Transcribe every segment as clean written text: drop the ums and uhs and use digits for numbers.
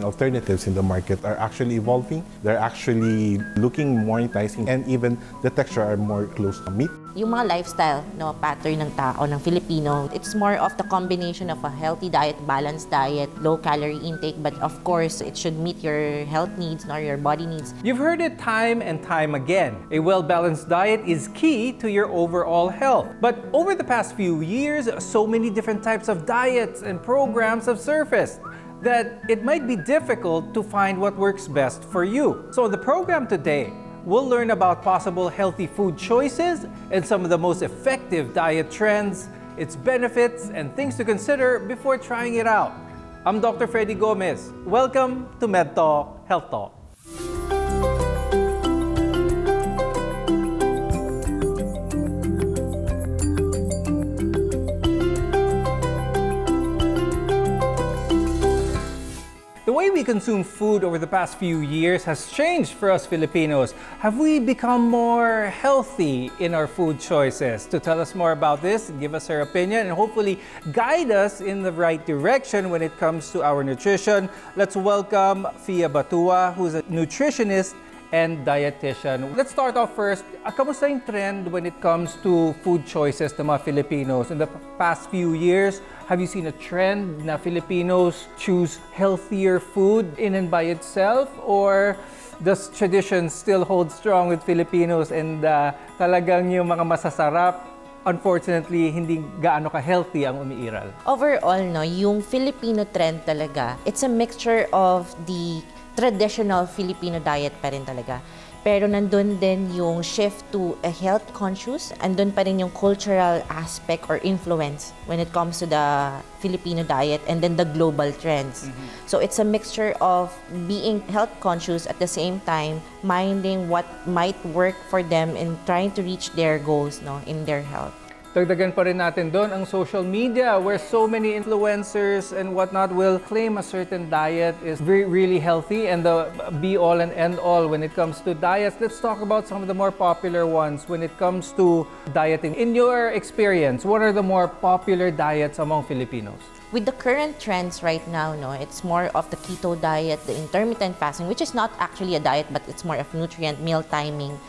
Alternatives in the market are actually evolving. They're actually looking more enticing, and even the texture are more close to meat. Yung mga lifestyle pattern ng tao, ng Filipino, it's more of the combination of a healthy diet, balanced diet, low calorie intake, but of course, it should meet your health needs or your body needs. You've heard it time and time again. A well-balanced diet is key to your overall health. But over the past few years, so many different types of diets and programs have surfaced that it might be difficult to find what works best for you. So the program today, we'll learn about possible healthy food choices and some of the most effective diet trends, its benefits, and things to consider before trying it out. I'm Dr. Freddy Gomez. Welcome to MedTalk Health Talk. The way we consume food over the past few years has changed for us Filipinos. Have we become more healthy in our food choices? To tell us more about this, give us her opinion, and hopefully guide us in the right direction when it comes to our nutrition, let's welcome Fia Batua, who's a nutritionist and dietitian. Let's start off first. Kamusta yung trend when it comes to food choices ng mga Filipinos? In the past few years, have you seen a trend na Filipinos choose healthier food in and by itself? Or does tradition still hold strong with Filipinos and talagang yung mga masasarap, unfortunately, hindi gaano ka-healthy ang umiiral? Overall, yung Filipino trend talaga, it's a mixture of the traditional Filipino diet pa rin talaga. Pero nandun din yung shift to a health conscious, andun pa rin yung cultural aspect or influence when it comes to the Filipino diet, and then the global trends. So it's a mixture of being health conscious at the same time minding what might work for them in trying to reach their goals in their health. Dagdagan pa rin natin doon ang social media where so many influencers and whatnot will claim a certain diet is really healthy and the be-all and end-all when it comes to diets. Let's talk about some of the more popular ones when it comes to dieting. In your experience, what are the more popular diets among Filipinos? With the current trends right now, it's more of the keto diet, the intermittent fasting, which is not actually a diet, but it's more of nutrient meal timing.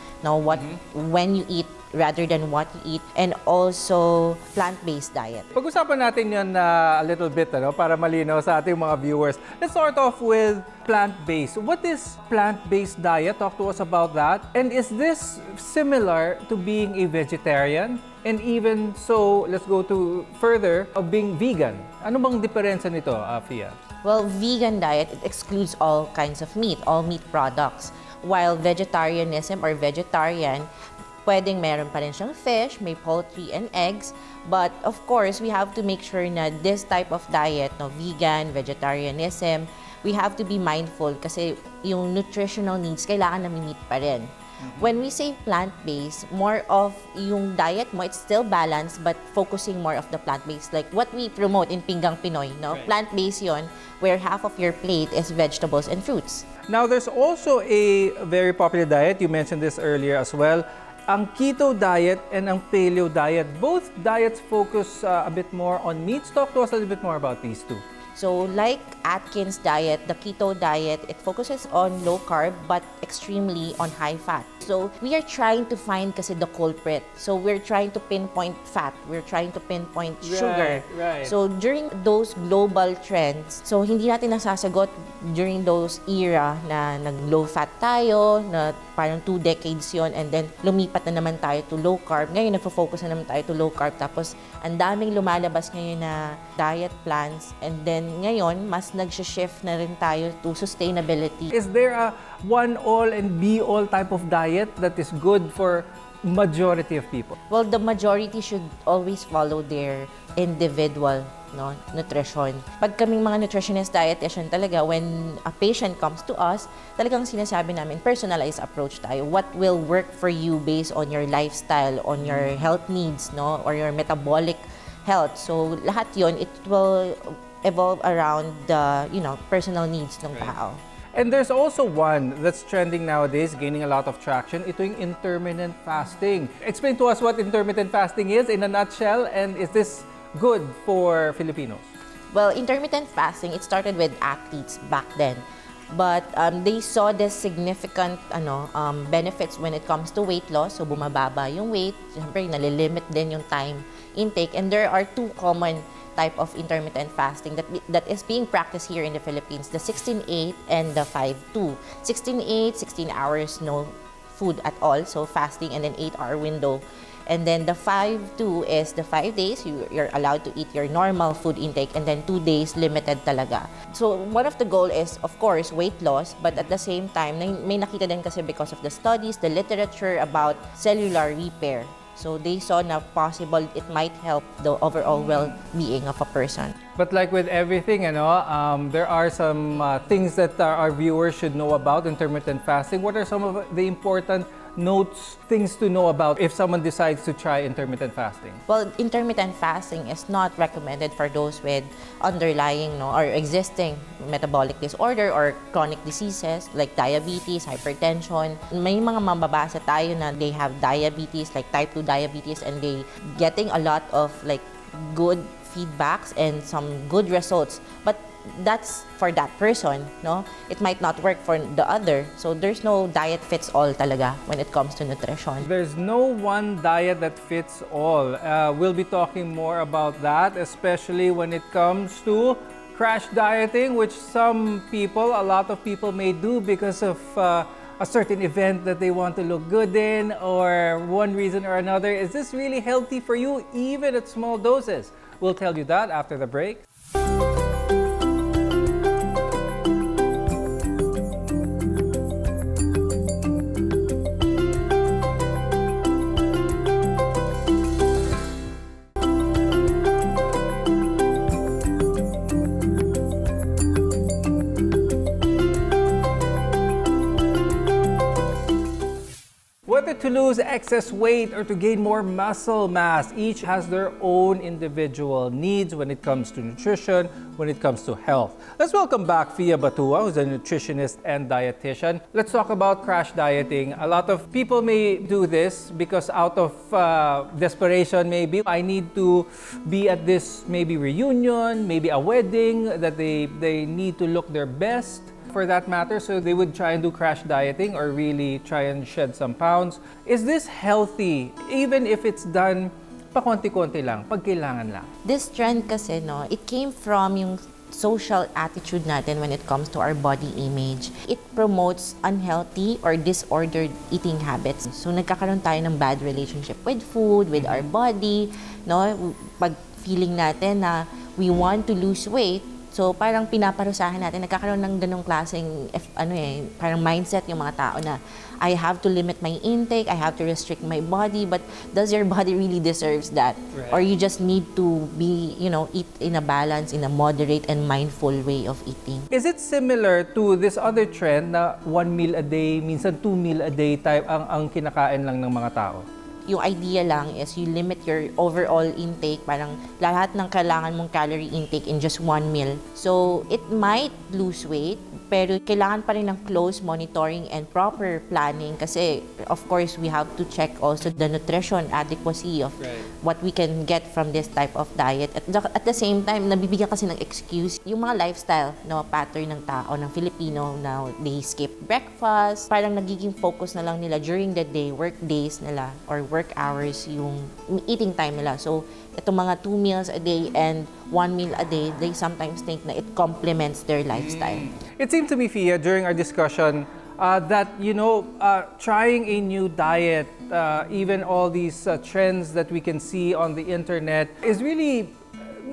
When you eat rather than what you eat, and also plant-based diet. Pag-usapan natin yun a little bit para malinaw sa ating mga viewers. Let's start off with plant-based. What is plant-based diet? Talk to us about that. And is this similar to being a vegetarian? And even so, let's go to further of being vegan. Ano bang diferensya nito, Fia? Well, vegan diet, it excludes all kinds of meat, all meat products. While vegetarianism or vegetarian, pwedeng meron pa rin siyang fish, may poultry and eggs. But of course, we have to make sure na this type of diet, vegan, vegetarianism, we have to be mindful kasi yung nutritional needs, kailangan nami-meet pa rin. When we say plant-based, more of yung diet mo, it's still balanced but focusing more of the plant-based. Like what we promote in Pinggang Pinoy, Right. Plant-based yon, where half of your plate is vegetables and fruits. Now, there's also a very popular diet, you mentioned this earlier as well, ang keto diet and ang paleo diet. Both diets focus a bit more on meats. Talk to us a little bit more about these two. So like Atkins diet, the keto diet, it focuses on low carb but extremely on high fat. So we are trying to find kasi the culprit. So we're trying to pinpoint fat, we're trying to pinpoint sugar. Right. So during those global trends, so hindi natin nasasagot during those era na nag-low fat tayo, na parang 2 decades yon, and then lumipat na naman tayo to low carb. Ngayon nagfo-focus na naman tayo to low carb, tapos ang daming lumalabas ngayon na diet plans, and then ngayon mas nag-shift na rin tayo to sustainability. Is there a one all and be all type of diet that is good for majority of people? Well, the majority should always follow their individual nutrition. Pag kaming mga nutritionist, dietitian talaga, when a patient comes to us, talagang sinasabi namin, personalized approach tayo. What will work for you based on your lifestyle, on your health needs, or your metabolic health. So, lahat yon, it will evolve around the, personal needs ng tao. And there's also one that's trending nowadays, gaining a lot of traction. Ito yung intermittent fasting. Explain to us what intermittent fasting is in a nutshell, and is this good for Filipinos? Well, intermittent fasting, it started with athletes back then. But they saw this significant benefits when it comes to weight loss. So bumababa yung weight, siyempre nalilimit din yung time intake. And there are two common type of intermittent fasting that is being practiced here in the Philippines, the 16-8 and the 5-2. 16-8, 16 hours, no food at all, so fasting, and then 8-hour window. And then the 5-2 is the 5 days, you're allowed to eat your normal food intake, and then 2 days limited talaga. So one of the goal is, of course, weight loss, but at the same time, may nakita din kasi because of the studies, the literature about cellular repair. So they saw na possible it might help the overall well-being of a person. But like with everything, there are some things that our viewers should know about intermittent fasting. What are some of the important notes, things to know about if someone decides to try intermittent fasting? Well, intermittent fasting is not recommended for those with underlying or existing metabolic disorder or chronic diseases like diabetes, hypertension. May mga mambabasa tayo na they have diabetes, like type 2 diabetes, and they getting a lot of like good feedbacks and some good results. But that's for that person, no? It might not work for the other. So there's no diet fits all talaga when it comes to nutrition. There's no one diet that fits all. We'll be talking more about that, especially when it comes to crash dieting, which a lot of people may do because of a certain event that they want to look good in, or one reason or another. Is this really healthy for you, even at small doses? We'll tell you that after the break. Whether to lose excess weight or to gain more muscle mass, each has their own individual needs when it comes to nutrition, when it comes to health. Let's welcome back Fia Batua, who's a nutritionist and dietitian. Let's talk about crash dieting. A lot of people may do this because out of desperation, maybe. I need to be at this maybe reunion, maybe a wedding, that they need to look their best. For that matter, so they would try and do crash dieting or really try and shed some pounds. Is this healthy, even if it's done pakonti-konti lang, pag kailangan lang? This trend kasi, it came from yung social attitude natin when it comes to our body image. It promotes unhealthy or disordered eating habits. So nagkakaroon tayo ng bad relationship with food, with our body, pag feeling natin na we want to lose weight, so parang pinaparusahan natin, nagkakaroon ng ganung klaseng parang mindset yung mga tao na I have to limit my intake, I have to restrict my body, but does your body really deserves that? Right. Or you just need to be, eat in a balance, in a moderate and mindful way of eating. Is it similar to this other trend na 1 meal a day, minsan 2 meal a day type ang kinakain lang ng mga tao? Yung idea lang is you limit your overall intake, parang lahat ng kailangan mong calorie intake in just 1 meal. So, it might lose weight, pero kailangan pa rin ng close monitoring and proper planning kasi, of course, we have to check also the nutrition adequacy of what we can get from this type of diet. At the same time, nabibigyan kasi ng excuse yung mga lifestyle pattern ng tao, ng Filipino, na they skip breakfast, parang nagiging focus na lang nila during the day, work days nila, or work hours yung eating time nila. So, itong mga 2 meals a day and 1 meal a day, they sometimes think na it complements their lifestyle. It seemed to me, Fia, during our discussion that, trying a new diet, even all these trends that we can see on the internet, is really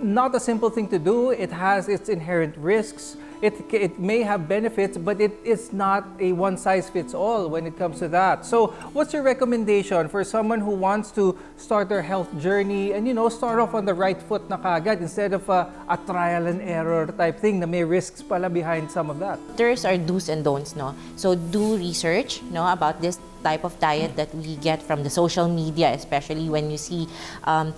not a simple thing to do. It has its inherent risks. It may have benefits, but it is not a one-size-fits-all when it comes to that. So, what's your recommendation for someone who wants to start their health journey and, start off on the right foot na kagad instead of a trial and error type thing na may risks pala behind some of that? There's our do's and don'ts, So, do research, about this type of diet that we get from the social media, especially when you see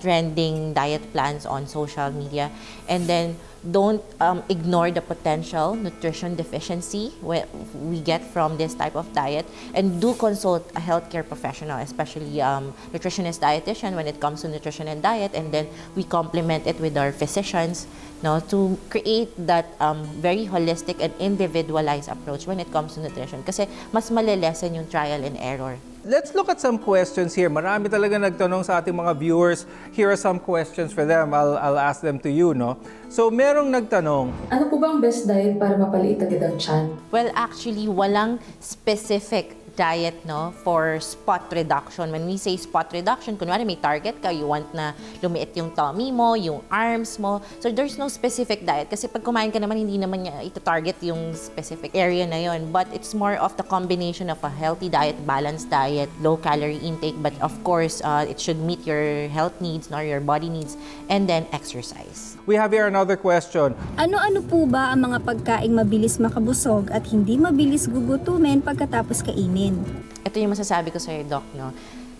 trending diet plans on social media. And then don't ignore the potential nutrition deficiency we get from this type of diet, and do consult a healthcare professional, especially nutritionist, dietitian when it comes to nutrition and diet, and then we complement it with our physicians, no, to create that very holistic and individualized approach when it comes to nutrition, kasi mas malilesen yung trial and error. Let's look at some questions here. Marami talaga nagtanong sa ating mga viewers. Here are some questions for them. I'll ask them to you, no? So, merong nagtanong, Ano po ba ang best diet para mapaliit agad ang tiyan? Well, actually, walang specific diet, no, for spot reduction. When we say spot reduction, kunwari may target ka, you want na lumiit yung tummy mo, yung arms mo. So there's no specific diet kasi pag kumain ka naman, hindi naman niya ito-target yung specific area na yon. But it's more of the combination of a healthy diet, balanced diet, low calorie intake, but of course, it should meet your health needs, nor your body needs, and then exercise. we have here another question. Ano-ano po ba ang mga pagkaing mabilis makabusog at hindi mabilis gugutumin pagkatapos kainin? Ito yung masasabi ko sa'yo, Doc, no?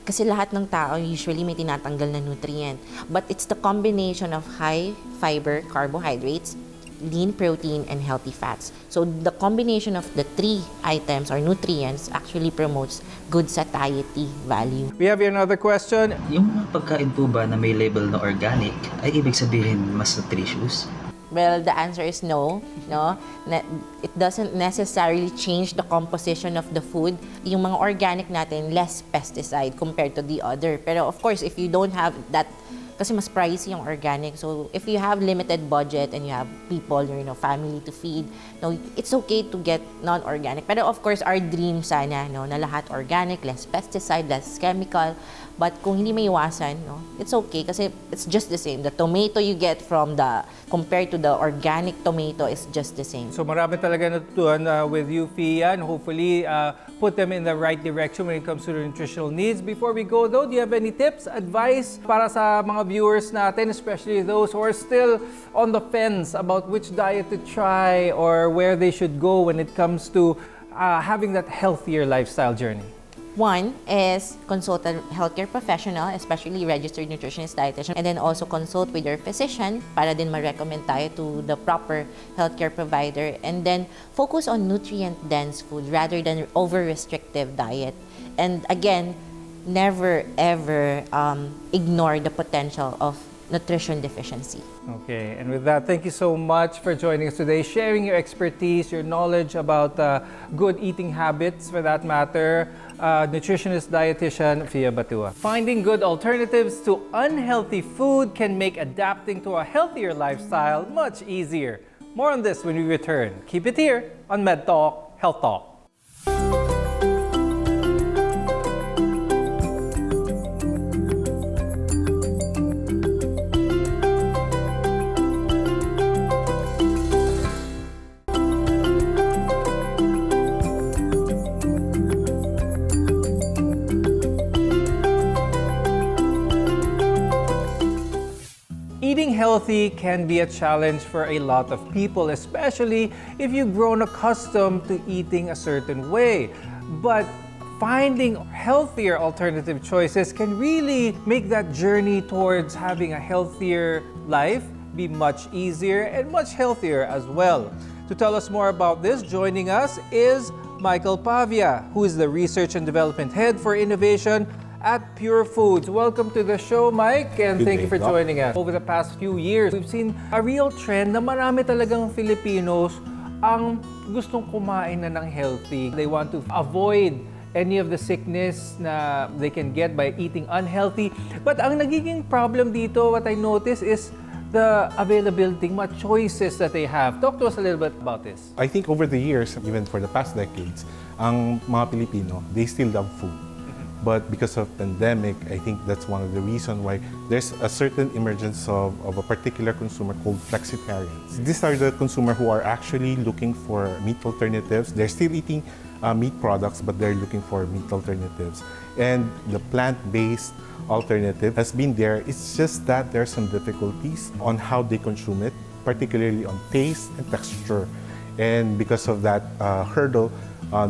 Kasi lahat ng tao usually may tinatanggal na nutrient. But it's the combination of high fiber carbohydrates, lean protein, and healthy fats. So the combination of the three items or nutrients actually promotes good satiety value. We have here another question. Yung mga pagkain po ba na may label na organic ay ibig sabihin mas nutritious? Well, the answer is no. It doesn't necessarily change the composition of the food. Yung mga organic natin, less pesticide compared to the other. Pero of course, if you don't have that, kasi mas pricey yung organic. So if you have limited budget and you have people, family to feed, it's okay to get non-organic. Pero of course, our dream sana, na lahat organic, less pesticide, less chemical. But kung hindi may iwasan, it's okay kasi it's just the same. The tomato you get compared to the organic tomato is just the same. So marami talaga natutuhan with you, Fia, and hopefully put them in the right direction when it comes to their nutritional needs. Before we go though, do you have any tips, advice para sa mga viewers natin, especially those who are still on the fence about which diet to try or where they should go when it comes to having that healthier lifestyle journey? One is consult a healthcare professional, especially registered nutritionist, dietitian, and then also consult with your physician para din ma-recommend tayo to the proper healthcare provider. And then focus on nutrient-dense food rather than over-restrictive diet. And again, never ever ignore the potential of nutrition deficiency. Okay, and with that, thank you so much for joining us today, sharing your expertise, your knowledge about good eating habits, for that matter. Nutritionist, dietitian Fia Batua. Finding good alternatives to unhealthy food can make adapting to a healthier lifestyle much easier. More on this when we return. Keep it here on Med Talk, Health Talk. Eating healthy can be a challenge for a lot of people, especially if you've grown accustomed to eating a certain way. But finding healthier alternative choices can really make that journey towards having a healthier life be much easier and much healthier as well. To tell us more about this, joining us is Michael Pavia, who is the Research and Development Head for Innovation at Pure Foods. Welcome to the show, Mike, and Good thank you day, for Doc. joining us. Over the past few years, we've seen a real trend na marami talagang Filipinos ang gustong kumain na ng healthy. They want to avoid any of the sickness na they can get by eating unhealthy. But ang nagiging problem dito, what I notice is the availability, mga choices that they have. Talk to us a little bit about this. I think over the years, even for the past decades, ang mga Pilipino, they still love food. But because of pandemic, I think that's one of the reasons why there's a certain emergence of a particular consumer called flexitarians. These are the consumer who are actually looking for meat alternatives. They're still eating meat products, but they're looking for meat alternatives. And the plant-based alternative has been there. It's just that there are some difficulties on how they consume it, particularly on taste and texture. And because of that hurdle,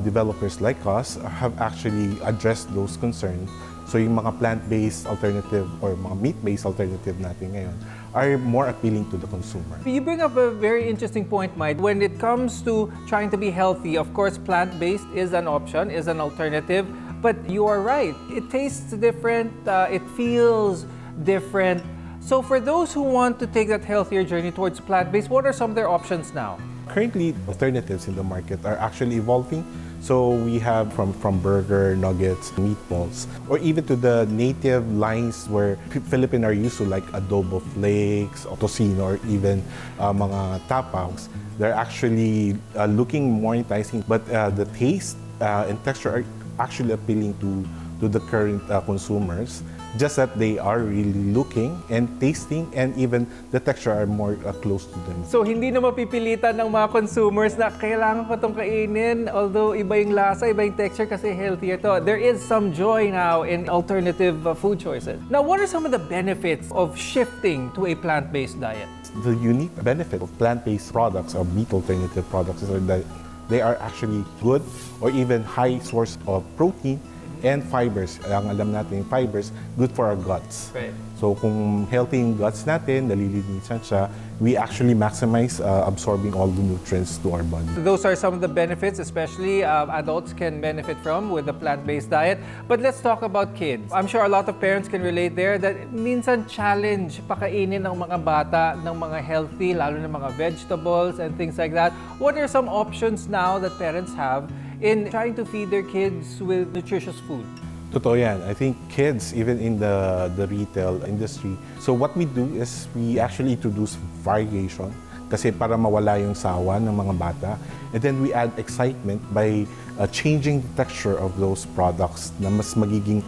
developers like us have actually addressed those concerns. So yung mga plant-based alternative or mga meat-based alternative natin ngayon are more appealing to the consumer. You bring up a very interesting point, Mike. When it comes to trying to be healthy, of course, plant-based is an option, is an alternative. But you are right. It tastes different. It feels different. So for those who want to take that healthier journey towards plant-based, what are some of their options now? Currently, alternatives in the market are actually evolving. So we have from burger, nuggets, meatballs, or even to the native lines where Philippines are used to, like adobo flakes, or tocino, or even mga tapaws. They're actually looking more enticing, but the taste and texture are actually appealing to the current consumers. Just that they are really looking and tasting, and even the texture are more close to them. So hindi na mapipilitan ng mga consumers na kailangan ko itong kainin, although iba yung lasa, iba yung texture kasi healthier to. There is some joy now in alternative food choices. Now, what are some of the benefits of shifting to a plant-based diet? The unique benefit of plant-based products or meat alternative products is that they are actually good or even high source of protein and fibers. Ang alam natin, fibers, good for our guts. Right. So kung healthy yung guts natin, nalilinisan siya, we actually maximize absorbing all the nutrients to our body. Those are some of the benefits, especially adults can benefit from with the plant-based diet. But let's talk about kids. I'm sure a lot of parents can relate there that minsan challenge pakainin ng mga bata ng mga healthy, lalo na mga vegetables and things like that. What are some options now that parents have in trying to feed their kids with nutritious food? Totoo yan. I think kids, even in the retail industry, so what we do is we actually introduce variation kasi para mawala yung sawa ng mga bata. And then we add excitement by changing the texture of those products na mas magiging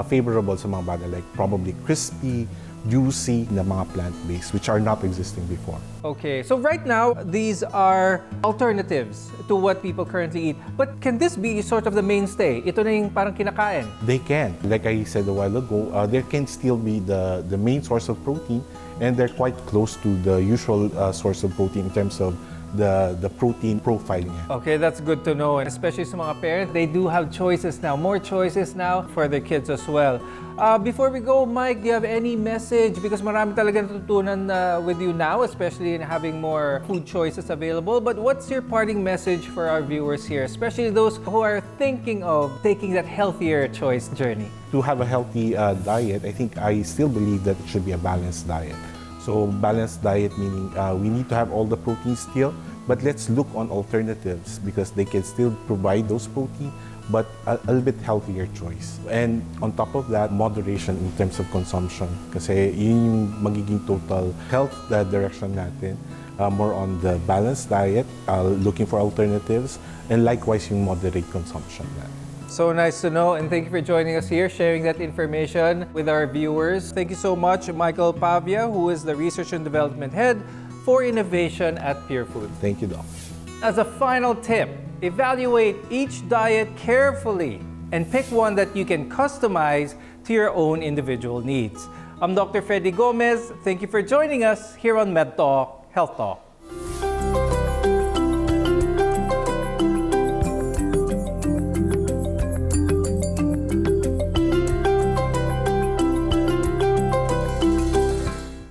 favorable sa mga bata, like probably crispy, juicy na mga plant-based, which are not existing before. Okay, so right now, these are alternatives to what people currently eat. But can this be sort of the mainstay? Ito na yung parang kinakain. They can. Like I said a while ago, there can still be the main source of protein, and they're quite close to the usual source of protein in terms of the protein profile niya. Okay, that's good to know. And especially sa mga parents, they do have choices now, more choices now for their kids as well. Before we go, Mike, do you have any message? Because marami talaga natutunan with you now, especially in having more food choices available. But what's your parting message for our viewers here, especially those who are thinking of taking that healthier choice journey? To have a healthy diet, I still believe that it should be a balanced diet. So balanced diet meaning we need to have all the protein still, but let's look on alternatives because they can still provide those protein, but a little bit healthier choice. And on top of that, moderation in terms of consumption. Kasi yun yung magiging total health direction natin. More on the balanced diet, looking for alternatives, and likewise yung moderate consumption natin. So nice to know, and thank you for joining us here, sharing that information with our viewers. Thank you so much, Michael Pavia, who is the Research and Development Head for Innovation at Pure Food. Thank you, Doc. As a final tip, evaluate each diet carefully and pick one that you can customize to your own individual needs. I'm Dr. Freddy Gomez. Thank you for joining us here on MedTalk Health Talk.